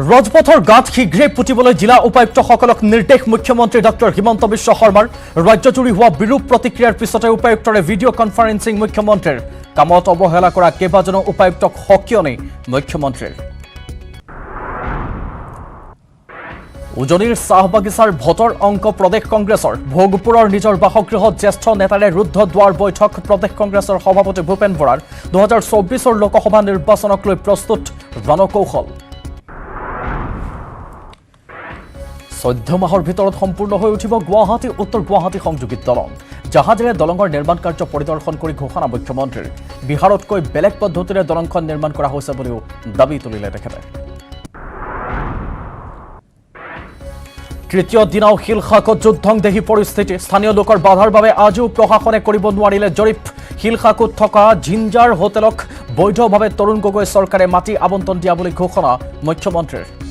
ৰাজপথৰ গাঁত শীঘ্ৰে পুতিবলৈ জিলা উপায়ুক্তসকলক নিৰ্দেশ মুখ্যমন্ত্ৰী ডক্টৰ হিমন্ত বিশ্ব শৰ্মাৰ ৰাজ্যজুৰি হোৱা বিৰূপ প্ৰতিক্ৰিয়াৰ পিছতে উপায়ুক্তৰে ভিডিঅ' কনফাৰেন্সিং মুখ্যমন্ত্ৰীৰ কামত অৱহেলা কৰা কেইবাজনো উপায়ুক্তক সকিয়নি মুখ্যমন্ত্ৰীৰ উজনিৰ চাহ বাগিচাৰ ভোটৰ অংক প্ৰদেশ কংগ্ৰেছৰ ভোগপুৰৰ নিজৰ বাসগৃহত জ্যেষ্ঠ নেতাৰে ৰুদ্ধ দুৱাৰ বৈঠক প্ৰদেশ কংগ্ৰেছৰ সভাপতি ভূপেন বৰাৰ 2024 লোকসভা নিৰ্বাচনক লৈ প্ৰস্তুত ৰণকৌশল 14 মাহৰ ভিতৰত সম্পূৰ্ণ হৈ উঠিব গুৱাহাটী উত্তৰ গুৱাহাটী সংযোগী দলং জাহাজেৰে দলঙৰ নিৰ্মাণ কাৰ্য পৰিদৰ্শন কৰি ঘোষণা মুখ্যমন্ত্ৰীৰ বিহাৰতকৈ বেলেগ পদ্ধতিৰে দলংখন নিৰ্মাণ কৰা হৈছে বুলিও দাবী তুলিলে তেখেতে তৃতীয় দিনাও শিলখাকত যুদ্ধংদেহী পৰিস্থিতি স্থানীয় লোকৰ বাধাৰ বাবে আজিও প্ৰশাসনে কৰিব নোৱাৰিলে জৰীপ শিলখাকত থকা জিঞ্জাৰ হোটেলক বৈধভাৱে তৰুণ গগৈ চৰকাৰে মাটি আবণ্টন দিয়া বুলি ঘোষণা মুখ্যমন্ত্ৰীৰ